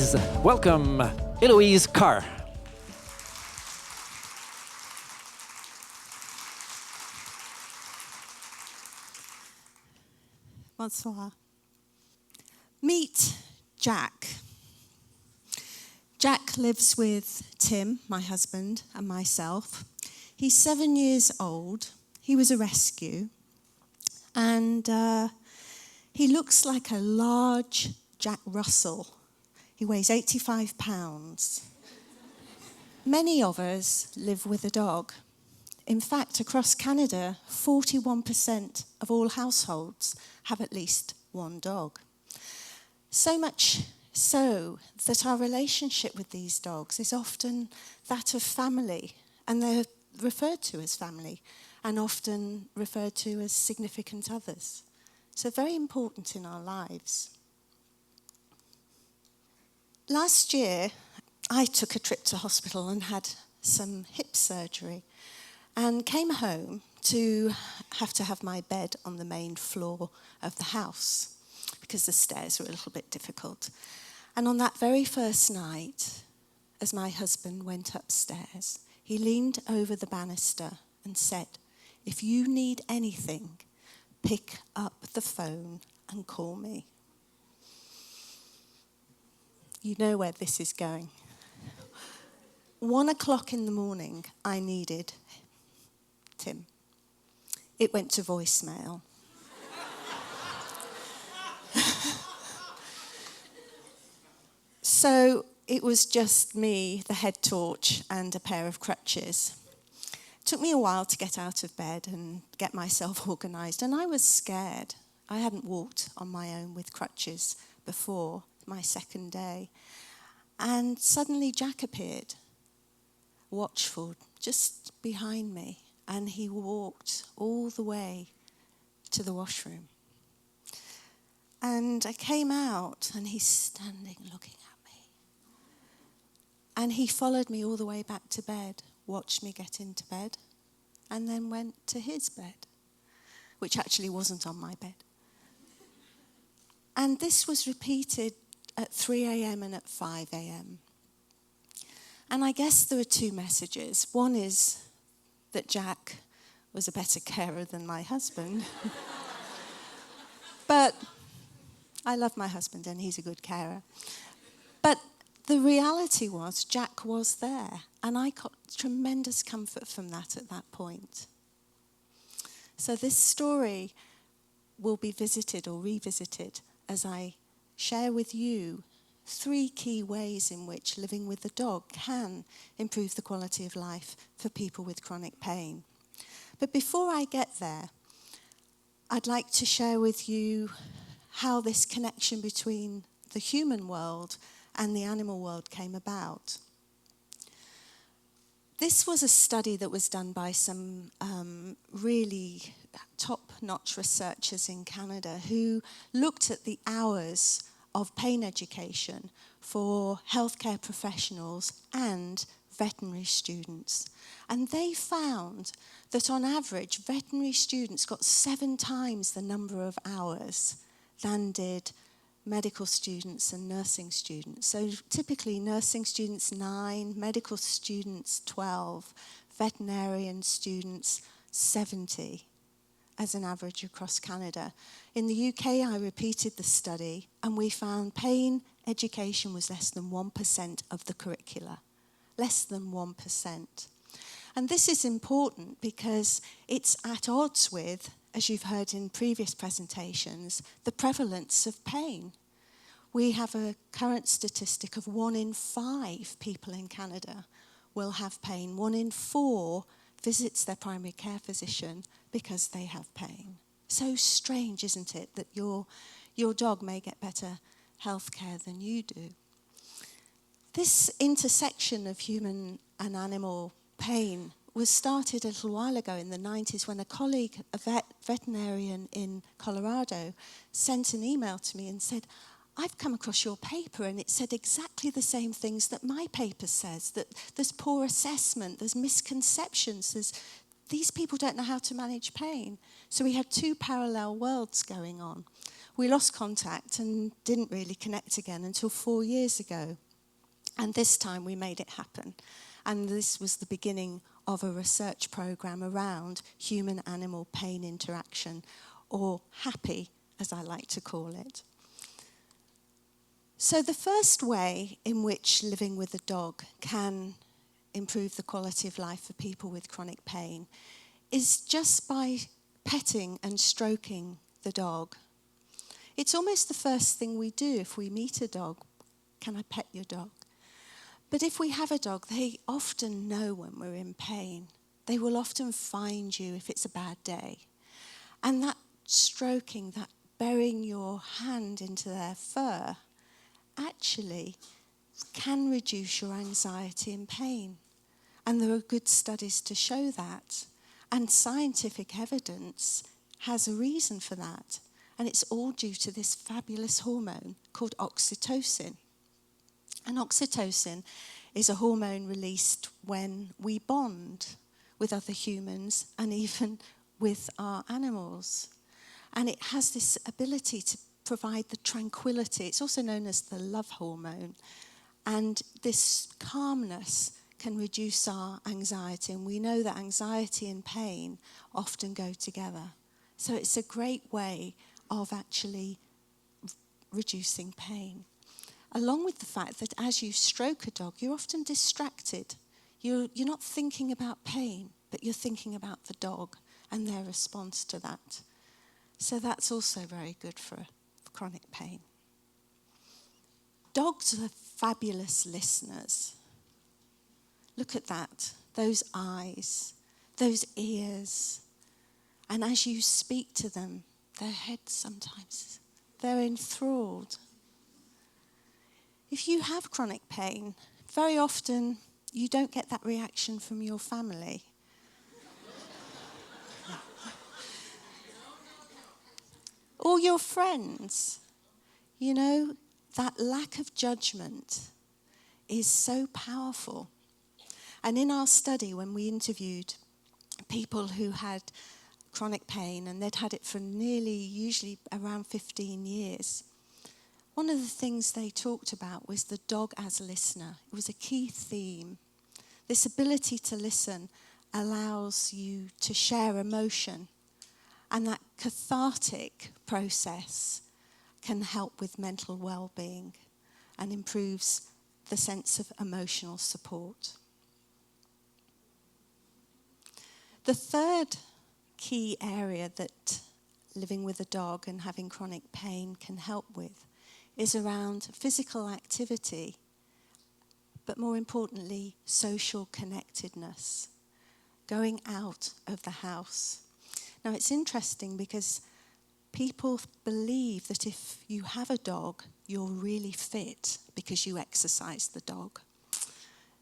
Please welcome Eloise Carr. Bonsoir. Meet Jack. Jack lives with Tim, my husband, and myself. He's 7 years old. He was a rescue. And he looks like a large Jack Russell. He weighs 85 pounds. Many of us live with a dog. In fact, across Canada, 41% of all households have at least one dog. So much so that our relationship with these dogs is often that of family, and they're referred to as family, and often referred to as significant others. So very important in our lives. Last year, I took a trip to hospital and had some hip surgery, and came home to have my bed on the main floor of the house because the stairs were a little bit difficult. And on that very first night, as my husband went upstairs, he leaned over the banister and said, "If you need anything, pick up the phone and call me." You know where this is going. 1 o'clock in the morning, I needed Tim. It went to voicemail. So it was just me, the head torch, and a pair of crutches. It took me a while to get out of bed and get myself organised, and I was scared. I hadn't walked on my own with crutches before, my second day. And suddenly Jack appeared, watchful, just behind me, and he walked all the way to the washroom. And I came out, and he's standing looking at me. And he followed me all the way back to bed, watched me get into bed, and then went to his bed, which actually wasn't on my bed. And this was repeated at 3 a.m. and at 5 a.m. And I guess there are two messages. One is that Jack was a better carer than my husband. But I love my husband and he's a good carer. But the reality was Jack was there, and I got tremendous comfort from that at that point. So this story will be visited or revisited as I share with you 3 key ways in which living with a dog can improve the quality of life for people with chronic pain. But before I get there, I'd like to share with you how this connection between the human world and the animal world came about. This was a study that was done by some really top-notch researchers in Canada who looked at the hours of pain education for healthcare professionals and veterinary students. And they found that on average, veterinary students got 7 times the number of hours than did medical students and nursing students. So typically nursing students 9, medical students 12, veterinarian students 70 as an average across Canada. In the UK, I repeated the study, and we found pain education was less than 1% of the curricula. Less than 1%. And this is important because it's at odds with, as you've heard in previous presentations, the prevalence of pain. We have a current statistic of 1 in 5 people in Canada will have pain. 1 in 4 visits their primary care physician because they have pain. So strange, isn't it, that your dog may get better health care than you do. This intersection of human and animal pain was started a little while ago in the 90s when a colleague, a veterinarian in Colorado, sent an email to me and said, "I've come across your paper and it said exactly the same things that my paper says, that there's poor assessment, there's misconceptions, these people don't know how to manage pain." So we had 2 parallel worlds going on. we lost contact and didn't really connect again until 4 years ago. And this time we made it happen. And this was the beginning of a research program around human-animal pain interaction, or happy, as I like to call it. So the first way in which living with a dog can improve the quality of life for people with chronic pain is just by petting and stroking the dog. It's almost the first thing we do if we meet a dog. Can I pet your dog? But if we have a dog, they often know when we're in pain. They will often find you if it's a bad day. And that stroking, that burying your hand into their fur, actually can reduce your anxiety and pain. And there are good studies to show that. And scientific evidence has a reason for that. And it's all due to this fabulous hormone called oxytocin. And oxytocin is a hormone released when we bond with other humans and even with our animals. And it has this ability to provide the tranquility. It's also known as the love hormone. And this calmness can reduce our anxiety. And we know that anxiety and pain often go together. So it's a great way of actually reducing pain. Along with the fact that as you stroke a dog, you're often distracted. You're not thinking about pain, but you're thinking about the dog and their response to that. So that's also very good for chronic pain. Dogs are fabulous listeners. Look at that, those eyes, those ears. And as you speak to them, their heads sometimes, they're enthralled. If you have chronic pain, very often you don't get that reaction from your family. Or your friends. You know, that lack of judgment is so powerful. And in our study, when we interviewed people who had chronic pain, and they'd had it for usually around 15 years, one of the things they talked about was the dog as a listener. It was a key theme. This ability to listen allows you to share emotion, and that cathartic process can help with mental well-being and improves the sense of emotional support. The third key area that living with a dog and having chronic pain can help with is around physical activity, but more importantly, social connectedness, going out of the house. Now, it's interesting because people believe that if you have a dog, you're really fit because you exercise the dog.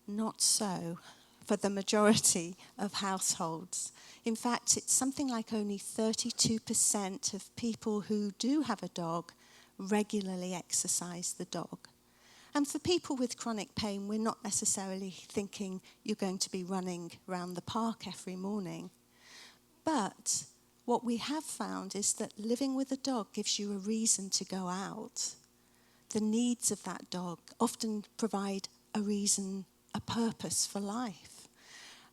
Not so for the majority of households. In fact, it's something like only 32% of people who do have a dog regularly exercise the dog. And for people with chronic pain, we're not necessarily thinking you're going to be running around the park every morning. But what we have found is that living with a dog gives you a reason to go out. The needs of that dog often provide a reason, a purpose for life.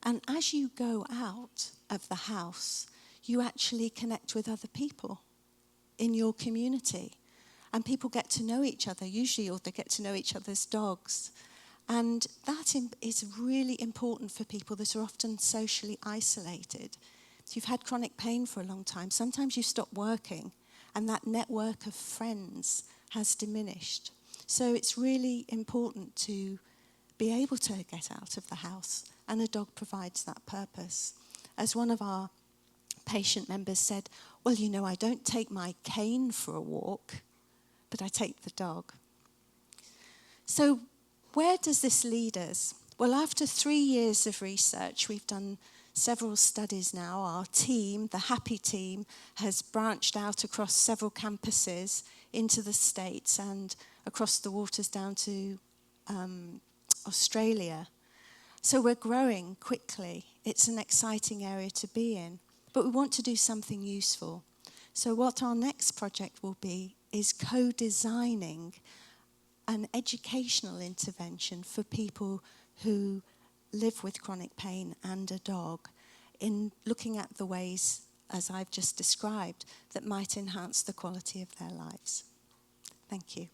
And as you go out of the house, you actually connect with other people in your community. And people get to know each other, usually, or they get to know each other's dogs. And that is really important for people that are often socially isolated. If you've had chronic pain for a long time, sometimes you stop working, and that network of friends has diminished. So it's really important to be able to get out of the house, and a dog provides that purpose. As one of our patient members said, well, you know, I don't take my cane for a walk, but I take the dog. So where does this lead us? Well, after 3 years of research, we've done several studies now. Our team, the Happy team, has branched out across several campuses into the States and across the waters down to Australia. So we're growing quickly. It's an exciting area to be in. But we want to do something useful. So what our next project will be is co-designing an educational intervention for people who live with chronic pain and a dog, in looking at the ways, as I've just described, that might enhance the quality of their lives. Thank you.